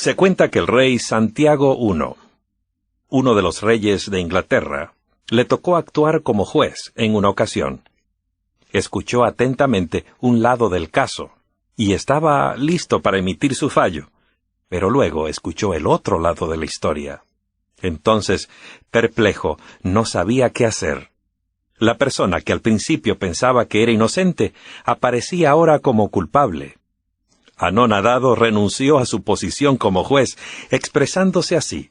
Se cuenta que el rey Santiago I, uno de los reyes de Inglaterra, le tocó actuar como juez en una ocasión. Escuchó atentamente un lado del caso y estaba listo para emitir su fallo, pero luego escuchó el otro lado de la historia. Entonces, perplejo, no sabía qué hacer. La persona que al principio pensaba que era inocente aparecía ahora como culpable. Anonadado, renunció a su posición como juez, expresándose así: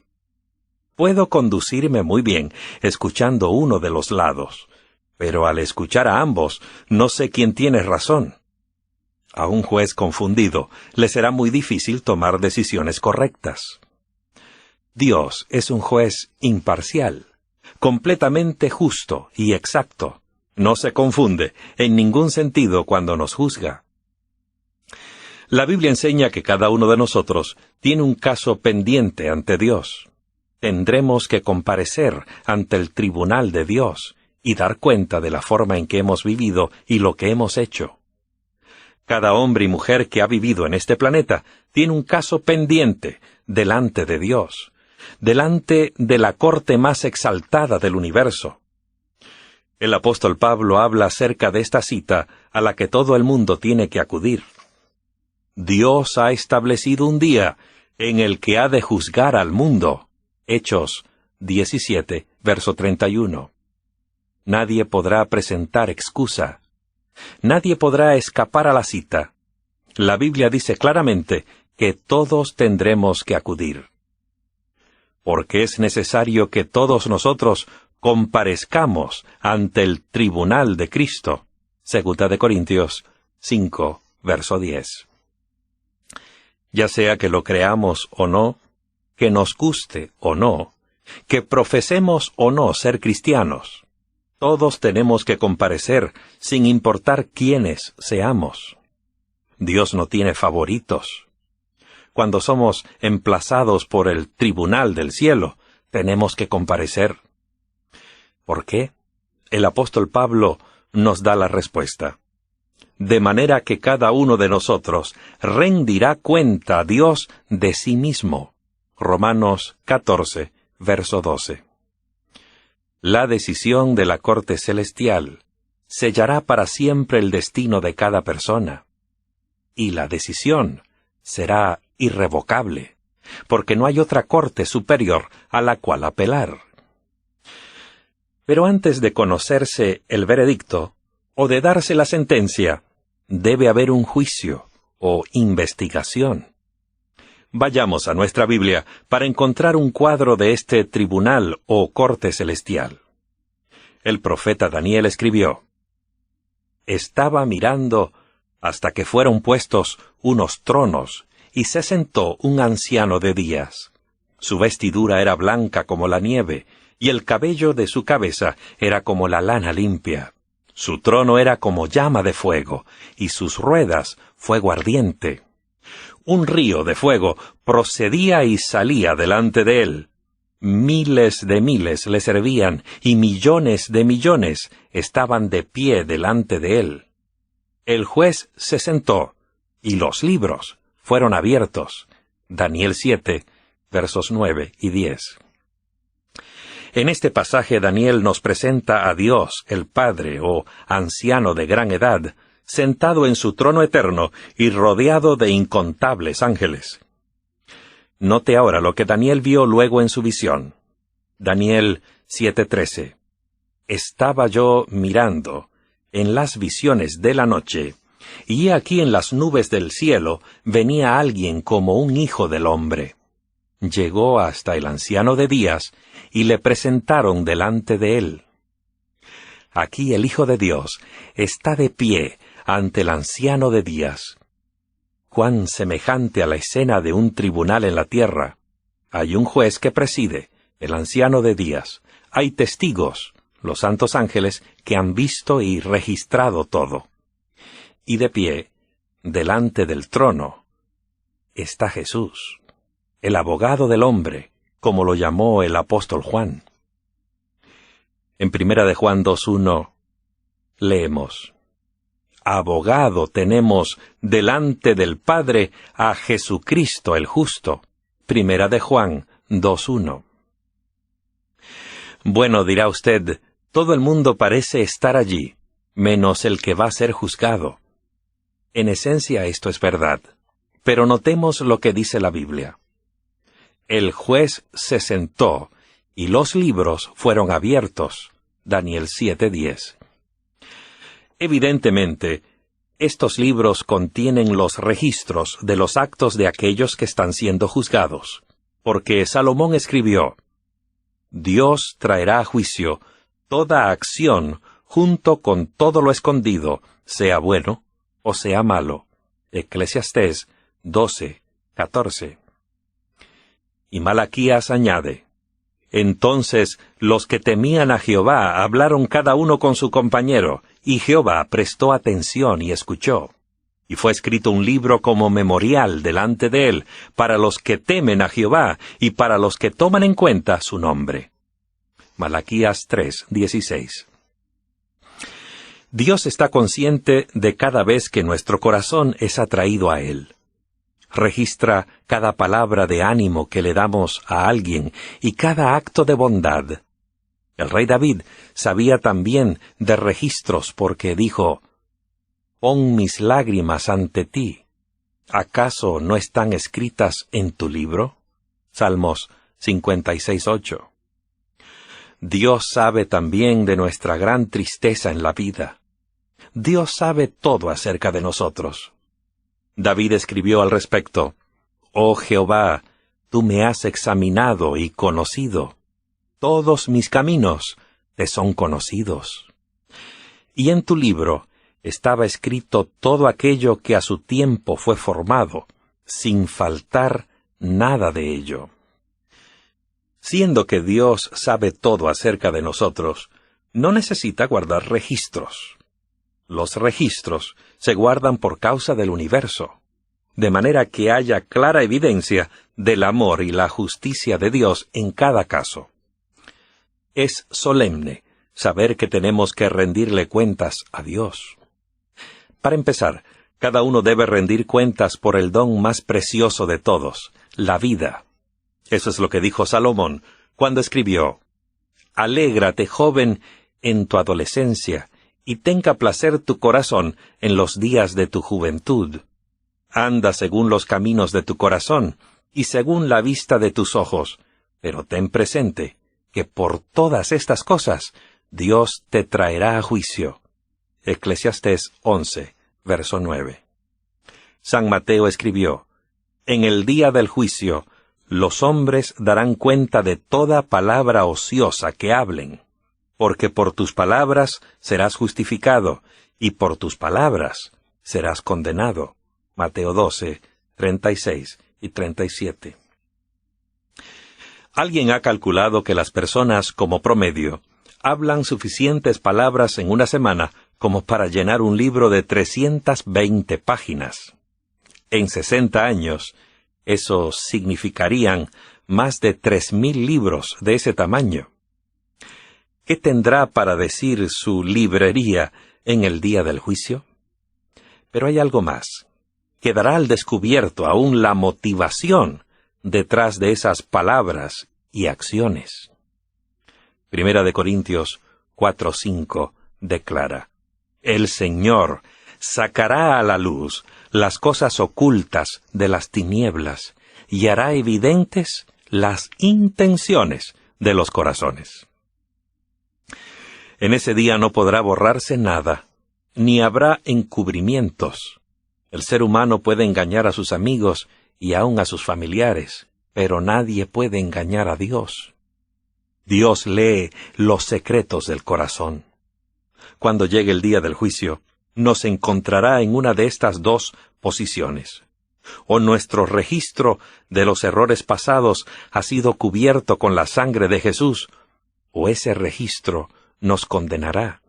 «Puedo conducirme muy bien escuchando uno de los lados, pero al escuchar a ambos, no sé quién tiene razón». A un juez confundido le será muy difícil tomar decisiones correctas. Dios es un juez imparcial, completamente justo y exacto. No se confunde en ningún sentido cuando nos juzga. La Biblia enseña que cada uno de nosotros tiene un caso pendiente ante Dios. Tendremos que comparecer ante el tribunal de Dios y dar cuenta de la forma en que hemos vivido y lo que hemos hecho. Cada hombre y mujer que ha vivido en este planeta tiene un caso pendiente delante de Dios, delante de la corte más exaltada del universo. El apóstol Pablo habla acerca de esta cita a la que todo el mundo tiene que acudir. Dios ha establecido un día en el que ha de juzgar al mundo. Hechos 17, verso 31. Nadie podrá presentar excusa. Nadie podrá escapar a la cita. La Biblia dice claramente que todos tendremos que acudir. Porque es necesario que todos nosotros comparezcamos ante el tribunal de Cristo. Segunda de Corintios 5, verso 10. Ya sea que lo creamos o no, que nos guste o no, que profesemos o no ser cristianos, todos tenemos que comparecer sin importar quiénes seamos. Dios no tiene favoritos. Cuando somos emplazados por el tribunal del cielo, tenemos que comparecer. ¿Por qué? El apóstol Pablo nos da la respuesta. De manera que cada uno de nosotros rendirá cuenta a Dios de sí mismo. Romanos 14, verso 12. La decisión de la corte celestial sellará para siempre el destino de cada persona. Y la decisión será irrevocable, porque no hay otra corte superior a la cual apelar. Pero antes de conocerse el veredicto, o de darse la sentencia, debe haber un juicio o investigación. Vayamos a nuestra Biblia para encontrar un cuadro de este tribunal o corte celestial. El profeta Daniel escribió: «Estaba mirando hasta que fueron puestos unos tronos, y se sentó un anciano de días. Su vestidura era blanca como la nieve, y el cabello de su cabeza era como la lana limpia. Su trono era como llama de fuego, y sus ruedas fuego ardiente. Un río de fuego procedía y salía delante de él. Miles de miles le servían, y millones de millones estaban de pie delante de él. El juez se sentó, y los libros fueron abiertos». Daniel 7, versos 9 y 10. En este pasaje Daniel nos presenta a Dios, el Padre, o anciano de gran edad, sentado en su trono eterno y rodeado de incontables ángeles. Note ahora lo que Daniel vio luego en su visión. Daniel 7:13. «Estaba yo mirando en las visiones de la noche, y aquí en las nubes del cielo venía alguien como un hijo del hombre. Llegó hasta el anciano de días, y le presentaron delante de él». Aquí el Hijo de Dios está de pie ante el anciano de días. Cuán semejante a la escena de un tribunal en la tierra. Hay un juez que preside, el anciano de días. Hay testigos, los santos ángeles, que han visto y registrado todo. Y de pie, delante del trono, está Jesús, el abogado del hombre, como lo llamó el apóstol Juan. En 1 de Juan 2:1 leemos: «Abogado tenemos delante del Padre a Jesucristo el justo, Primera de Juan 2:1. Bueno, dirá usted, todo el mundo parece estar allí, menos el que va a ser juzgado. En esencia esto es verdad, pero notemos lo que dice la Biblia. El juez se sentó, y los libros fueron abiertos. Daniel 7:10. Evidentemente, estos libros contienen los registros de los actos de aquellos que están siendo juzgados, porque Salomón escribió: Dios traerá a juicio toda acción junto con todo lo escondido, sea bueno o sea malo. Eclesiastés 12:14. Y Malaquías añade: Entonces los que temían a Jehová hablaron cada uno con su compañero, y Jehová prestó atención y escuchó. Y fue escrito un libro como memorial delante de él, para los que temen a Jehová, y para los que toman en cuenta su nombre. Malaquías 3:16. Dios está consciente de cada vez que nuestro corazón es atraído a Él. Registra cada palabra de ánimo que le damos a alguien y cada acto de bondad. El rey David sabía también de registros porque dijo: Pon mis lágrimas ante ti. ¿Acaso no están escritas en tu libro? Salmos 56:8. Dios sabe también de nuestra gran tristeza en la vida. Dios sabe todo acerca de nosotros. David escribió al respecto: Oh Jehová, tú me has examinado y conocido. Todos mis caminos te son conocidos. Y en tu libro estaba escrito todo aquello que a su tiempo fue formado, sin faltar nada de ello. Siendo que Dios sabe todo acerca de nosotros, no necesita guardar registros. Los registros se guardan por causa del universo, de manera que haya clara evidencia del amor y la justicia de Dios en cada caso. Es solemne saber que tenemos que rendirle cuentas a Dios. Para empezar, cada uno debe rendir cuentas por el don más precioso de todos, la vida. Eso es lo que dijo Salomón cuando escribió: Alégrate, joven, en tu adolescencia, y tenga placer tu corazón en los días de tu juventud. Anda según los caminos de tu corazón, y según la vista de tus ojos, pero ten presente que por todas estas cosas Dios te traerá a juicio. Eclesiastés 11, verso 9. San Mateo escribió: En el día del juicio, los hombres darán cuenta de toda palabra ociosa que hablen, porque por tus palabras serás justificado, y por tus palabras serás condenado. Mateo 12, 36 y 37. Alguien ha calculado que las personas, como promedio, hablan suficientes palabras en una semana como para llenar un libro de 320 páginas. En 60 años, eso significarían más de 3,000 libros de ese tamaño. ¿Qué tendrá para decir su librería en el día del juicio? Pero hay algo más. Quedará al descubierto aún la motivación detrás de esas palabras y acciones. Primera de Corintios 4:5 declara: El Señor sacará a la luz las cosas ocultas de las tinieblas y hará evidentes las intenciones de los corazones. En ese día no podrá borrarse nada, ni habrá encubrimientos. El ser humano puede engañar a sus amigos y aun a sus familiares, pero nadie puede engañar a Dios. Dios lee los secretos del corazón. Cuando llegue el día del juicio, nos encontrará en una de estas dos posiciones. O nuestro registro de los errores pasados ha sido cubierto con la sangre de Jesús, o ese registro nos condenará.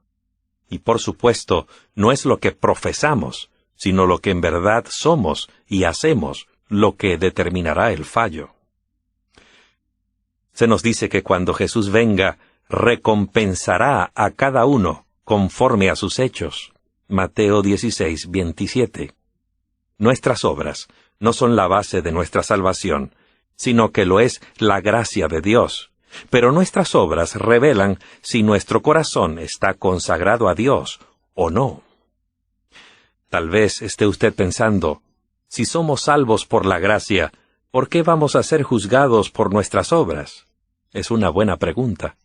Y por supuesto, no es lo que profesamos, sino lo que en verdad somos y hacemos lo que determinará el fallo. Se nos dice que cuando Jesús venga, recompensará a cada uno conforme a sus hechos. Mateo 16:27. Nuestras obras no son la base de nuestra salvación, sino que lo es la gracia de Dios. Pero nuestras obras revelan si nuestro corazón está consagrado a Dios o no. Tal vez esté usted pensando, si somos salvos por la gracia, ¿por qué vamos a ser juzgados por nuestras obras? Es una buena pregunta.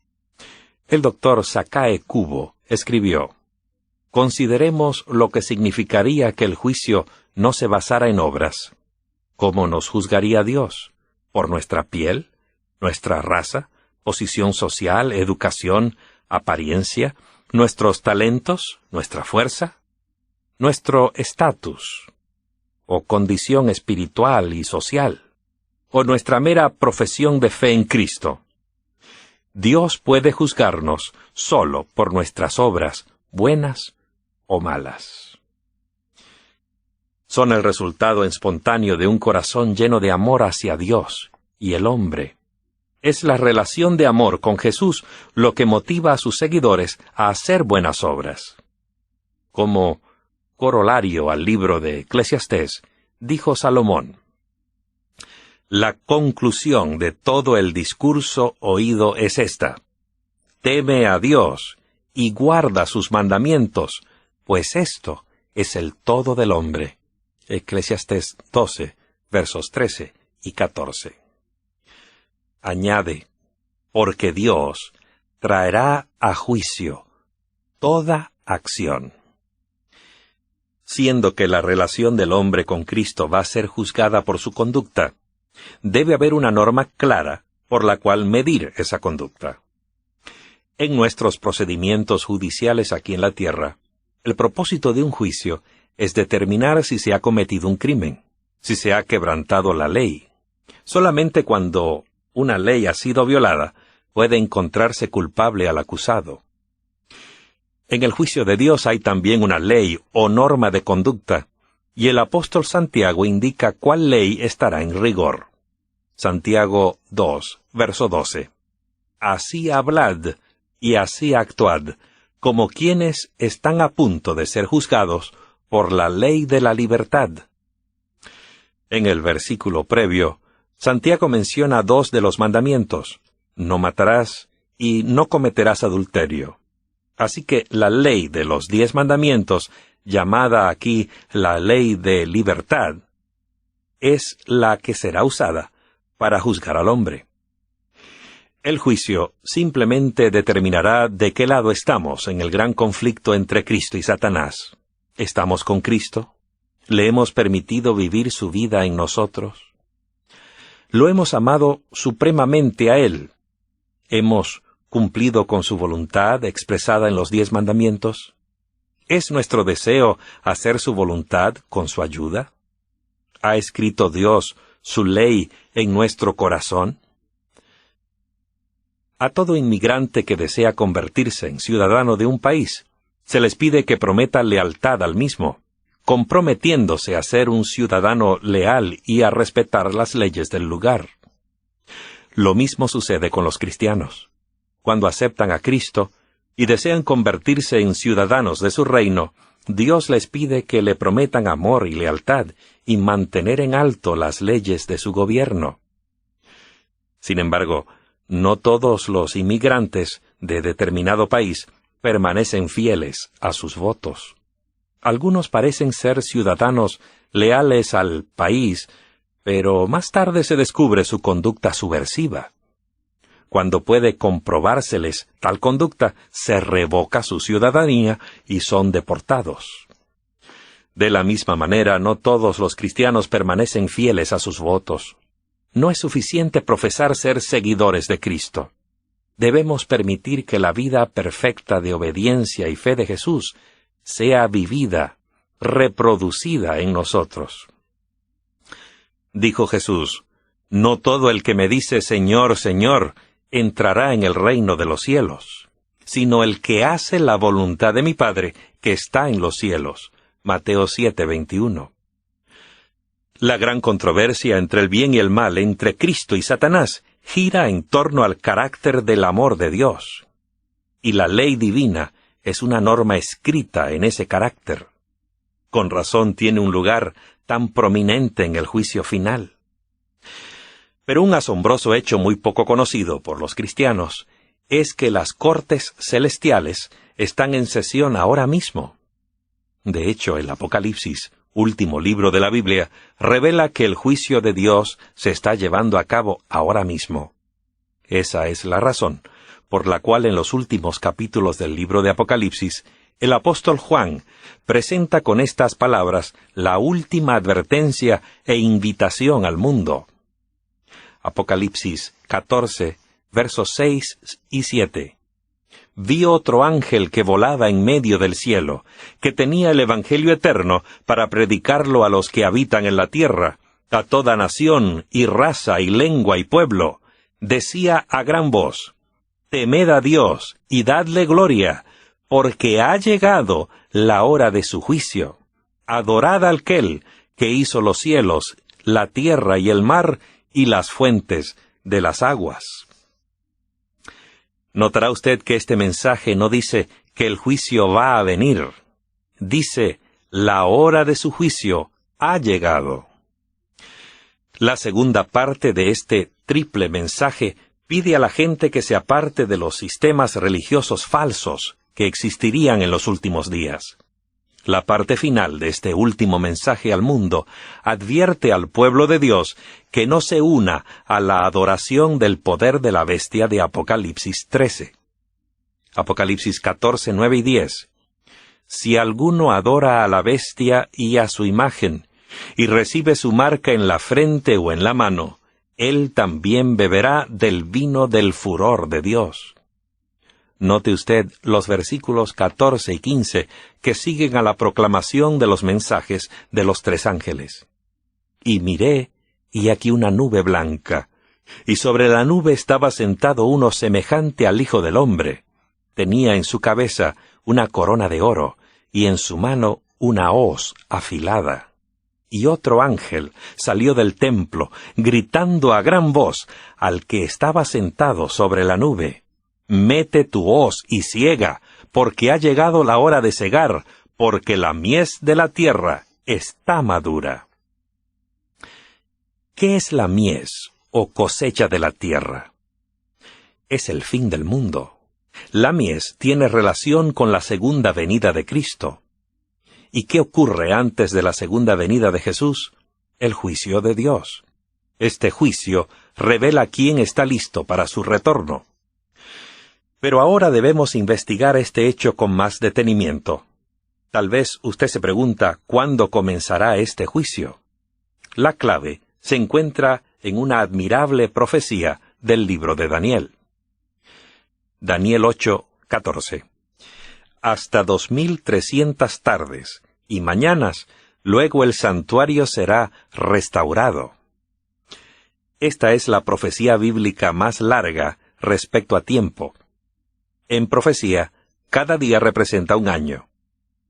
El doctor Sakae Kubo escribió, consideremos lo que significaría que el juicio no se basara en obras. ¿Cómo nos juzgaría Dios? ¿Por nuestra piel? ¿Nuestra raza? ¿Posición social? ¿Educación? ¿Apariencia? ¿Nuestros talentos? ¿Nuestra fuerza? ¿Nuestro estatus? ¿O condición espiritual y social? ¿O nuestra mera profesión de fe en Cristo? Dios puede juzgarnos solo por nuestras obras, buenas o malas. Son el resultado espontáneo de un corazón lleno de amor hacia Dios y el hombre. Es la relación de amor con Jesús lo que motiva a sus seguidores a hacer buenas obras. Como corolario al libro de Eclesiastés, dijo Salomón, la conclusión de todo el discurso oído es esta: teme a Dios y guarda sus mandamientos, pues esto es el todo del hombre. Eclesiastés 12, versos 13 y 14. Añade, porque Dios traerá a juicio toda acción. Siendo que la relación del hombre con Cristo va a ser juzgada por su conducta, debe haber una norma clara por la cual medir esa conducta. En nuestros procedimientos judiciales aquí en la tierra, el propósito de un juicio es determinar si se ha cometido un crimen, si se ha quebrantado la ley. Solamente cuando una ley ha sido violada, puede encontrarse culpable al acusado. En el juicio de Dios hay también una ley o norma de conducta, y el apóstol Santiago indica cuál ley estará en rigor. Santiago 2, verso 12. Así hablad y así actuad, como quienes están a punto de ser juzgados por la ley de la libertad. En el versículo previo, Santiago menciona dos de los mandamientos: no matarás y no cometerás adulterio. Así que la ley de los 10 mandamientos, llamada aquí la ley de libertad, es la que será usada para juzgar al hombre. El juicio simplemente determinará de qué lado estamos en el gran conflicto entre Cristo y Satanás. ¿Estamos con Cristo? ¿Le hemos permitido vivir su vida en nosotros? ¿Lo hemos amado supremamente a Él? ¿Hemos cumplido con su voluntad expresada en los 10 mandamientos? ¿Es nuestro deseo hacer su voluntad con su ayuda? ¿Ha escrito Dios su ley en nuestro corazón? A todo inmigrante que desea convertirse en ciudadano de un país, se les pide que prometa lealtad al mismo, comprometiéndose a ser un ciudadano leal y a respetar las leyes del lugar. Lo mismo sucede con los cristianos. Cuando aceptan a Cristo y desean convertirse en ciudadanos de su reino, Dios les pide que le prometan amor y lealtad y mantener en alto las leyes de su gobierno. Sin embargo, no todos los inmigrantes de determinado país permanecen fieles a sus votos. Algunos parecen ser ciudadanos leales al país, pero más tarde se descubre su conducta subversiva. Cuando puede comprobárseles tal conducta, se revoca su ciudadanía y son deportados. De la misma manera, no todos los cristianos permanecen fieles a sus votos. No es suficiente profesar ser seguidores de Cristo. Debemos permitir que la vida perfecta de obediencia y fe de Jesús sea vivida, reproducida en nosotros. Dijo Jesús, «No todo el que me dice Señor, Señor, entrará en el reino de los cielos, sino el que hace la voluntad de mi Padre que está en los cielos». Mateo 7:21. La gran controversia entre el bien y el mal, entre Cristo y Satanás, gira en torno al carácter del amor de Dios. Y la ley divina es una norma escrita en ese carácter. Con razón tiene un lugar tan prominente en el juicio final. Pero un asombroso hecho muy poco conocido por los cristianos es que las cortes celestiales están en sesión ahora mismo. De hecho, el Apocalipsis, último libro de la Biblia, revela que el juicio de Dios se está llevando a cabo ahora mismo. Esa es la razón por la cual en los últimos capítulos del libro de Apocalipsis, el apóstol Juan presenta con estas palabras la última advertencia e invitación al mundo. Apocalipsis 14, versos 6 y 7. Vi otro ángel que volaba en medio del cielo, que tenía el Evangelio eterno para predicarlo a los que habitan en la tierra, a toda nación y raza y lengua y pueblo. Decía a gran voz: Temed a Dios y dadle gloria, porque ha llegado la hora de su juicio. Adorad al aquel que hizo los cielos, la tierra y el mar, y las fuentes de las aguas. Notará usted que este mensaje no dice que el juicio va a venir. Dice, la hora de su juicio ha llegado. La segunda parte de este triple mensaje pide a la gente que se aparte de los sistemas religiosos falsos que existirían en los últimos días. La parte final de este último mensaje al mundo advierte al pueblo de Dios que no se una a la adoración del poder de la bestia de Apocalipsis 13. Apocalipsis 14, 9 y 10. Si alguno adora a la bestia y a su imagen, y recibe su marca en la frente o en la mano, él también beberá del vino del furor de Dios. Note usted los versículos 14 y 15 que siguen a la proclamación de los mensajes de los tres ángeles. Y miré, y aquí una nube blanca, y sobre la nube estaba sentado uno semejante al Hijo del Hombre. Tenía en su cabeza una corona de oro, y en su mano una hoz afilada. Y otro ángel salió del templo, gritando a gran voz al que estaba sentado sobre la nube: Mete tu hoz y siega, porque ha llegado la hora de segar, porque la mies de la tierra está madura. ¿Qué es la mies o cosecha de la tierra? Es el fin del mundo. La mies tiene relación con la segunda venida de Cristo. ¿Y qué ocurre antes de la segunda venida de Jesús? El juicio de Dios. Este juicio revela quién está listo para su retorno. Pero ahora debemos investigar este hecho con más detenimiento. Tal vez usted se pregunta ¿cuándo comenzará este juicio? La clave se encuentra en una admirable profecía del libro de Daniel. Daniel 8, 14. Hasta 2300 tardes y mañanas, luego el santuario será restaurado. Esta es la profecía bíblica más larga respecto a tiempo. En profecía, cada día representa un año.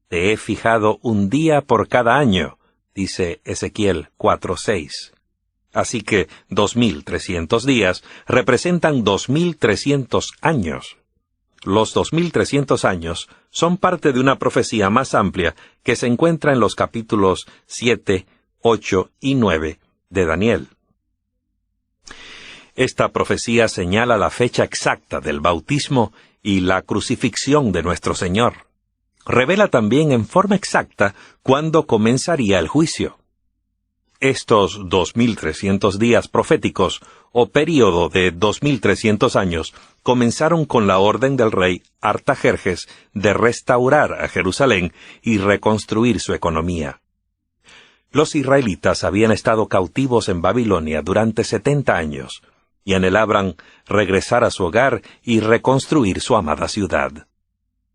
Te he fijado un día por cada año, dice Ezequiel 4:6. Así que 2300 días representan 2300 años. Los 2300 años son parte de una profecía más amplia que se encuentra en los capítulos 7, 8 y 9 de Daniel. Esta profecía señala la fecha exacta del bautismo y la crucifixión de nuestro Señor. Revela también en forma exacta cuándo comenzaría el juicio. Estos 2300 días proféticos, o período de 2300 años, comenzaron con la orden del rey Artajerjes de restaurar a Jerusalén y reconstruir su economía. Los israelitas habían estado cautivos en Babilonia durante 70 años, y anhelaban regresar a su hogar y reconstruir su amada ciudad.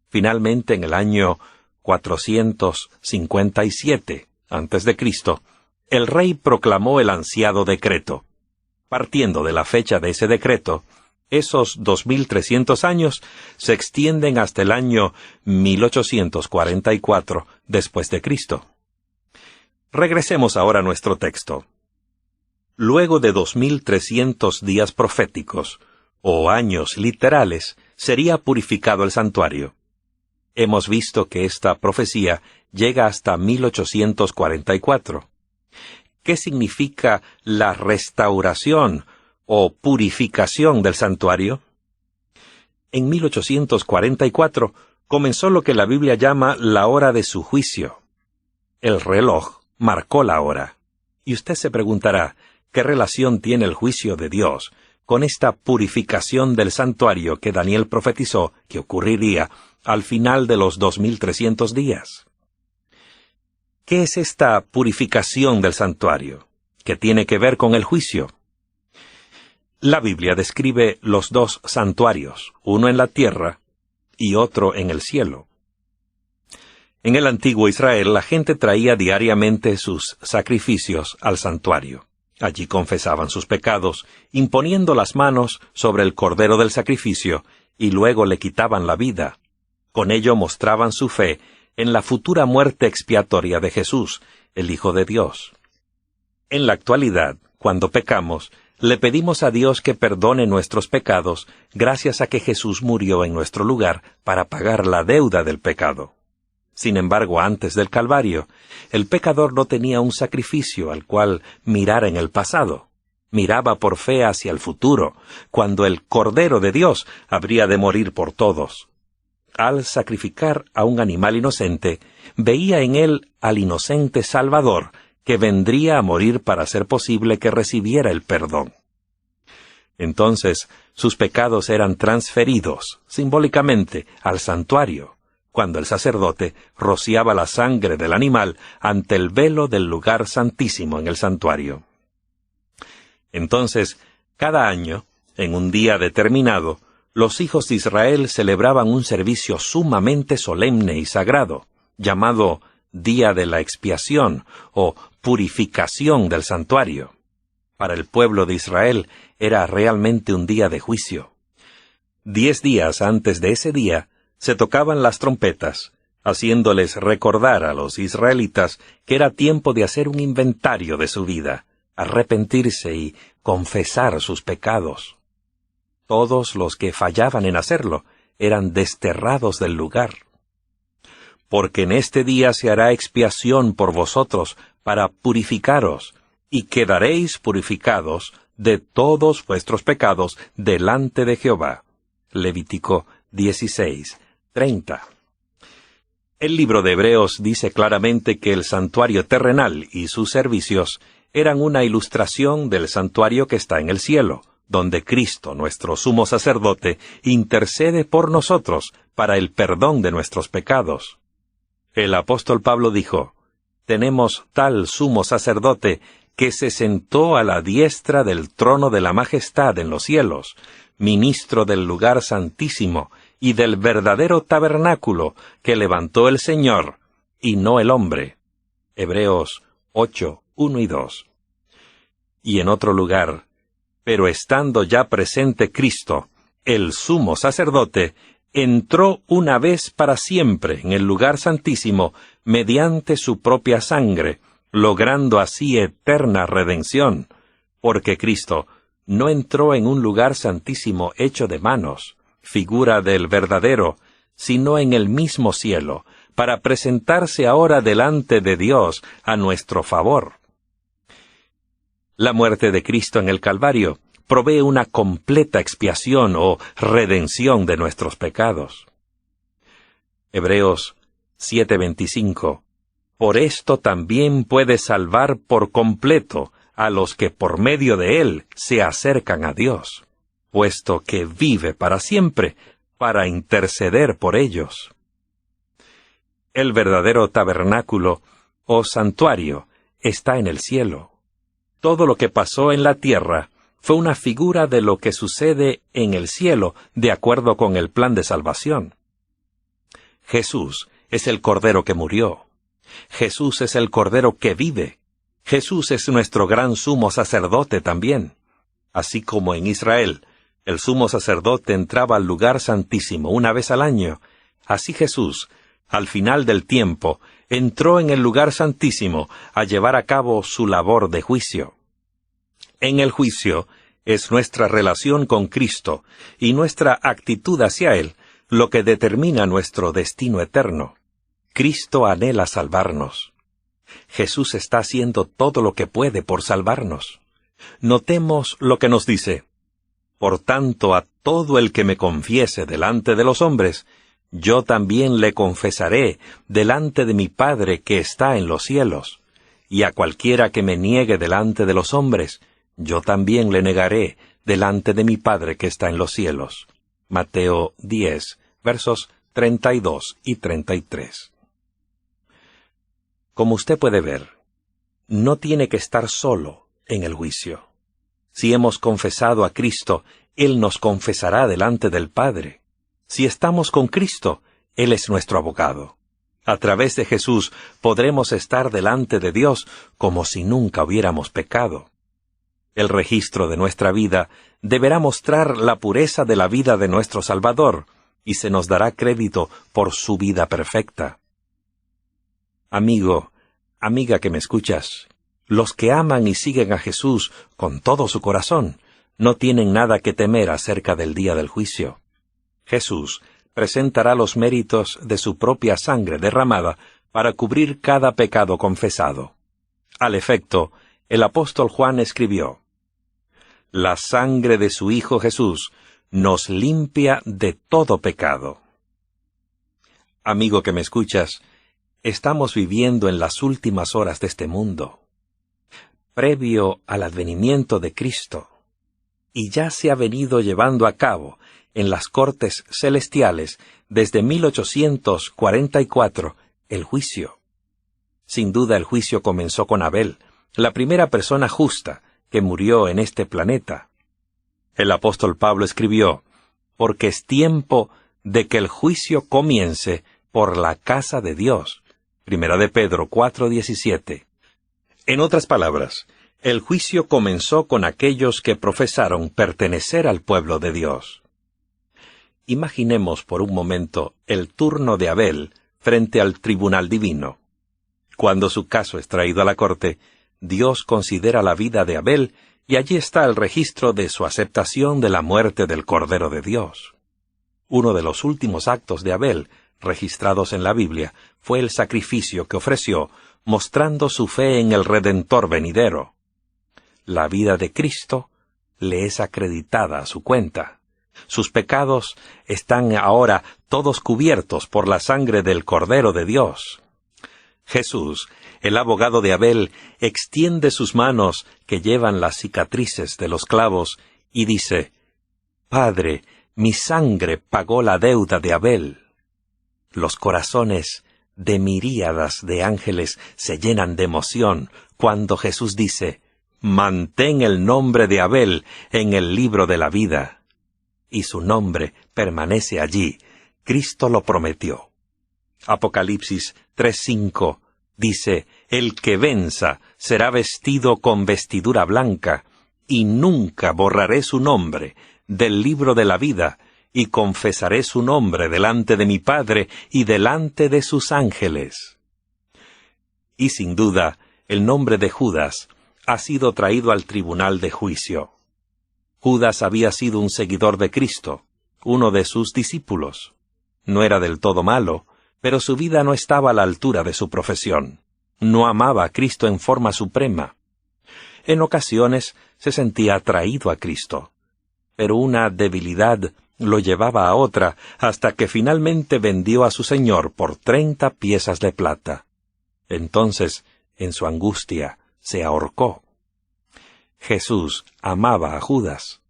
Finalmente, en el año 457 a.C., el rey proclamó el ansiado decreto. Partiendo de la fecha de ese decreto, esos 2300 años se extienden hasta el año 1844 después de Cristo. Regresemos ahora a nuestro texto. Luego de 2300 días proféticos, o años literales, sería purificado el santuario. Hemos visto que esta profecía llega hasta 1844. qué significa la restauración o purificación del santuario? En 1844 comenzó lo que la Biblia llama la hora de su juicio. El reloj marcó la hora. Y usted se preguntará, ¿qué relación tiene el juicio de Dios con esta purificación del santuario que Daniel profetizó que ocurriría al final de los 2300 días? ¿Qué es esta purificación del santuario? ¿Qué tiene que ver con el juicio? La Biblia describe los dos santuarios, uno en la tierra y otro en el cielo. En el antiguo Israel, la gente traía diariamente sus sacrificios al santuario. Allí confesaban sus pecados, imponiendo las manos sobre el cordero del sacrificio, y luego le quitaban la vida. Con ello mostraban su fe en la futura muerte expiatoria de Jesús, el Hijo de Dios. En la actualidad, cuando pecamos, le pedimos a Dios que perdone nuestros pecados gracias a que Jesús murió en nuestro lugar para pagar la deuda del pecado. Sin embargo, antes del Calvario, el pecador no tenía un sacrificio al cual mirar en el pasado. Miraba por fe hacia el futuro, cuando el Cordero de Dios habría de morir por todos. Al sacrificar a un animal inocente, veía en él al inocente Salvador, que vendría a morir para hacer posible que recibiera el perdón. Entonces, sus pecados eran transferidos, simbólicamente, al santuario, cuando el sacerdote rociaba la sangre del animal ante el velo del lugar santísimo en el santuario. Entonces, cada año, en un día determinado, los hijos de Israel celebraban un servicio sumamente solemne y sagrado, llamado Día de la Expiación o purificación del santuario. Para el pueblo de Israel era realmente un día de juicio. 10 días antes de ese día se tocaban las trompetas, haciéndoles recordar a los israelitas que era tiempo de hacer un inventario de su vida, arrepentirse y confesar sus pecados. Todos los que fallaban en hacerlo eran desterrados del lugar. Porque en este día se hará expiación por vosotros para purificaros, y quedaréis purificados de todos vuestros pecados delante de Jehová. Levítico 16:30. El libro de Hebreos dice claramente que el santuario terrenal y sus servicios eran una ilustración del santuario que está en el cielo, donde Cristo, nuestro sumo sacerdote, intercede por nosotros para el perdón de nuestros pecados. El apóstol Pablo dijo, «Tenemos tal sumo sacerdote que se sentó a la diestra del trono de la majestad en los cielos, ministro del lugar santísimo y del verdadero tabernáculo que levantó el Señor, y no el hombre». Hebreos 8:1 y 2. Y en otro lugar, «Pero estando ya presente Cristo, el sumo sacerdote, entró una vez para siempre en el lugar santísimo mediante su propia sangre, logrando así eterna redención, porque Cristo no entró en un lugar santísimo hecho de manos, figura del verdadero, sino en el mismo cielo, para presentarse ahora delante de Dios a nuestro favor». La muerte de Cristo en el Calvario provee una completa expiación o redención de nuestros pecados. Hebreos 7:25. Por esto también puede salvar por completo a los que por medio de él se acercan a Dios, puesto que vive para siempre para interceder por ellos. El verdadero tabernáculo o santuario está en el cielo. Todo lo que pasó en la tierra fue una figura de lo que sucede en el cielo de acuerdo con el plan de salvación. Jesús es el Cordero que murió. Jesús es el Cordero que vive. Jesús es nuestro gran sumo sacerdote también. Así como en Israel, el sumo sacerdote entraba al lugar santísimo una vez al año, así Jesús, al final del tiempo, entró en el lugar santísimo a llevar a cabo su labor de juicio. En el juicio es nuestra relación con Cristo y nuestra actitud hacia Él lo que determina nuestro destino eterno. Cristo anhela salvarnos. Jesús está haciendo todo lo que puede por salvarnos. Notemos lo que nos dice. Por tanto, a todo el que me confiese delante de los hombres, yo también le confesaré delante de mi Padre que está en los cielos. Y a cualquiera que me niegue delante de los hombres, yo también le negaré delante de mi Padre que está en los cielos. Mateo 10, versos 32 y 33. Como usted puede ver, no tiene que estar solo en el juicio. Si hemos confesado a Cristo, Él nos confesará delante del Padre. Si estamos con Cristo, Él es nuestro abogado. A través de Jesús podremos estar delante de Dios como si nunca hubiéramos pecado. El registro de nuestra vida deberá mostrar la pureza de la vida de nuestro Salvador, y se nos dará crédito por su vida perfecta. Amigo, amiga que me escuchas, los que aman y siguen a Jesús con todo su corazón, no tienen nada que temer acerca del día del juicio. Jesús presentará los méritos de su propia sangre derramada para cubrir cada pecado confesado. Al efecto, el apóstol Juan escribió: «La sangre de su Hijo Jesús nos limpia de todo pecado». Amigo que me escuchas, estamos viviendo en las últimas horas de este mundo, previo al advenimiento de Cristo, y ya se ha venido llevando a cabo en las cortes celestiales desde 1844 el juicio. Sin duda el juicio comenzó con Abel, la primera persona justa que murió en este planeta. El apóstol Pablo escribió: «Porque es tiempo de que el juicio comience por la casa de Dios». Primera de Pedro 4:17. En otras palabras, el juicio comenzó con aquellos que profesaron pertenecer al pueblo de Dios. Imaginemos por un momento el turno de Abel frente al tribunal divino. Cuando su caso es traído a la corte, Dios considera la vida de Abel y allí está el registro de su aceptación de la muerte del Cordero de Dios. Uno de los últimos actos de Abel, registrados en la Biblia, fue el sacrificio que ofreció, mostrando su fe en el Redentor venidero. La vida de Cristo le es acreditada a su cuenta. Sus pecados están ahora todos cubiertos por la sangre del Cordero de Dios. Jesús, el abogado de Abel, extiende sus manos que llevan las cicatrices de los clavos y dice: «Padre, mi sangre pagó la deuda de Abel». Los corazones de miríadas de ángeles se llenan de emoción cuando Jesús dice: «Mantén el nombre de Abel en el libro de la vida». Y su nombre permanece allí. Cristo lo prometió. Apocalipsis 3:5 dice: «El que venza será vestido con vestidura blanca, y nunca borraré su nombre del libro de la vida, y confesaré su nombre delante de mi Padre y delante de sus ángeles». Y sin duda, el nombre de Judas ha sido traído al tribunal de juicio. Judas había sido un seguidor de Cristo, uno de sus discípulos. No era del todo malo, pero su vida no estaba a la altura de su profesión. No amaba a Cristo en forma suprema. En ocasiones se sentía atraído a Cristo, pero una debilidad lo llevaba a otra hasta que finalmente vendió a su Señor por 30 piezas de plata. Entonces, en su angustia, se ahorcó. Jesús amaba a Judas.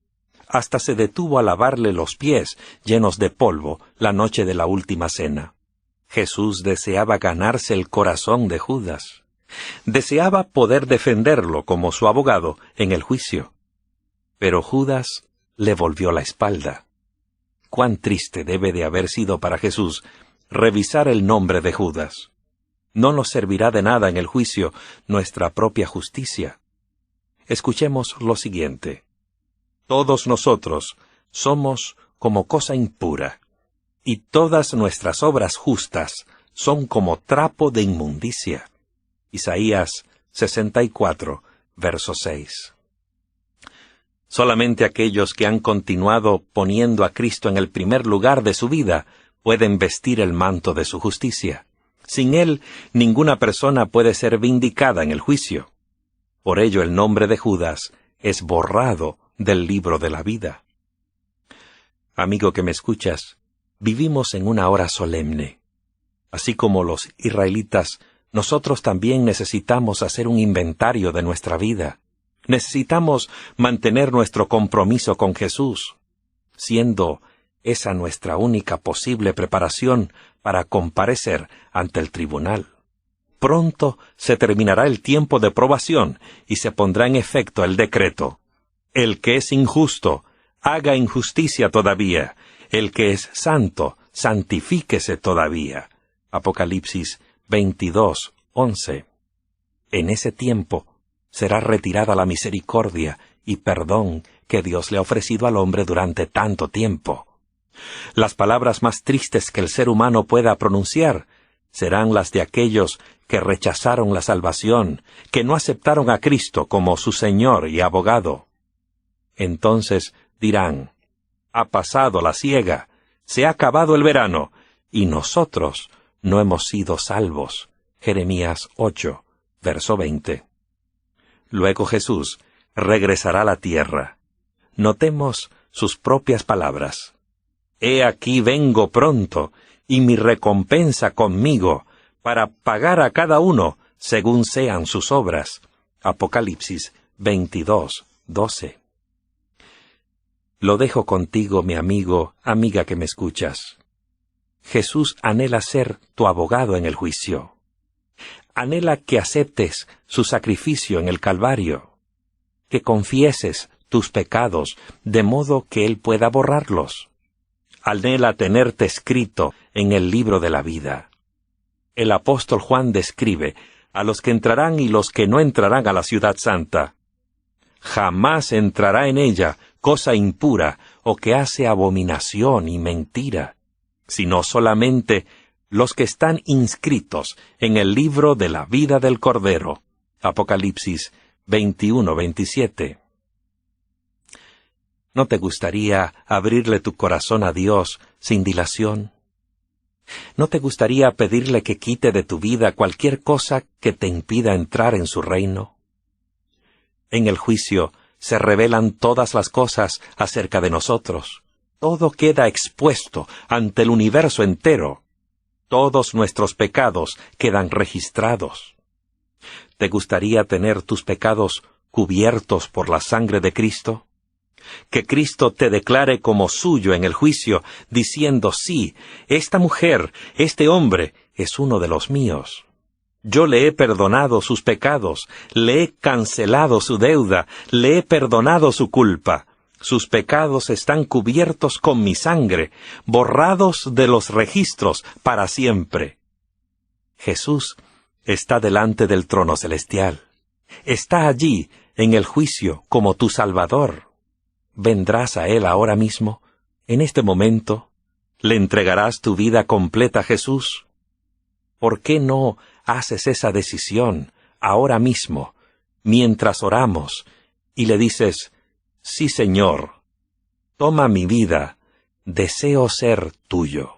Hasta se detuvo a lavarle los pies llenos de polvo la noche de la última cena. Jesús deseaba ganarse el corazón de Judas. Deseaba poder defenderlo como su abogado en el juicio. Pero Judas le volvió la espalda. Cuán triste debe de haber sido para Jesús revisar el nombre de Judas. No nos servirá de nada en el juicio nuestra propia justicia. Escuchemos lo siguiente: «Todos nosotros somos como cosa impura, y todas nuestras obras justas son como trapo de inmundicia». Isaías 64, verso 6. Solamente aquellos que han continuado poniendo a Cristo en el primer lugar de su vida pueden vestir el manto de su justicia. Sin él, ninguna persona puede ser vindicada en el juicio. Por ello el nombre de Judas es borrado del libro de la vida. Amigo que me escuchas, vivimos en una hora solemne. Así como los israelitas, nosotros también necesitamos hacer un inventario de nuestra vida. Necesitamos mantener nuestro compromiso con Jesús, siendo esa nuestra única posible preparación para comparecer ante el tribunal. Pronto se terminará el tiempo de probación y se pondrá en efecto el decreto. El que es injusto, haga injusticia todavía. El que es santo, santifíquese todavía. Apocalipsis 22:11. En ese tiempo será retirada la misericordia y perdón que Dios le ha ofrecido al hombre durante tanto tiempo. Las palabras más tristes que el ser humano pueda pronunciar serán las de aquellos que rechazaron la salvación, que no aceptaron a Cristo como su Señor y abogado. Entonces dirán: ha pasado la siega, se ha acabado el verano, y nosotros no hemos sido salvos. Jeremías 8, verso 20. Luego Jesús regresará a la tierra. Notemos sus propias palabras. He aquí vengo pronto, y mi recompensa conmigo, para pagar a cada uno según sean sus obras. Apocalipsis 22:12. Lo dejo contigo, mi amigo, amiga que me escuchas. Jesús anhela ser tu abogado en el juicio. Anhela que aceptes su sacrificio en el Calvario, que confieses tus pecados de modo que Él pueda borrarlos. Anhela tenerte escrito en el libro de la vida. El apóstol Juan describe a los que entrarán y los que no entrarán a la ciudad santa. Jamás entrará en ella cosa impura o que hace abominación y mentira, sino solamente los que están inscritos en el libro de la vida del Cordero. Apocalipsis 21:27. ¿No te gustaría abrirle tu corazón a Dios sin dilación? ¿No te gustaría pedirle que quite de tu vida cualquier cosa que te impida entrar en su reino? En el juicio se revelan todas las cosas acerca de nosotros. Todo queda expuesto ante el universo entero. Todos nuestros pecados quedan registrados. ¿Te gustaría tener tus pecados cubiertos por la sangre de Cristo? Que Cristo te declare como suyo en el juicio, diciendo: sí, esta mujer, este hombre, es uno de los míos. Yo le he perdonado sus pecados, le he cancelado su deuda, le he perdonado su culpa. Sus pecados están cubiertos con mi sangre, borrados de los registros para siempre. Jesús está delante del trono celestial. Está allí en el juicio como tu Salvador. ¿Vendrás a Él ahora mismo, en este momento? ¿Le entregarás tu vida completa a Jesús? ¿Por qué no haces esa decisión ahora mismo, mientras oramos, y le dices: sí, Señor, toma mi vida, deseo ser tuyo?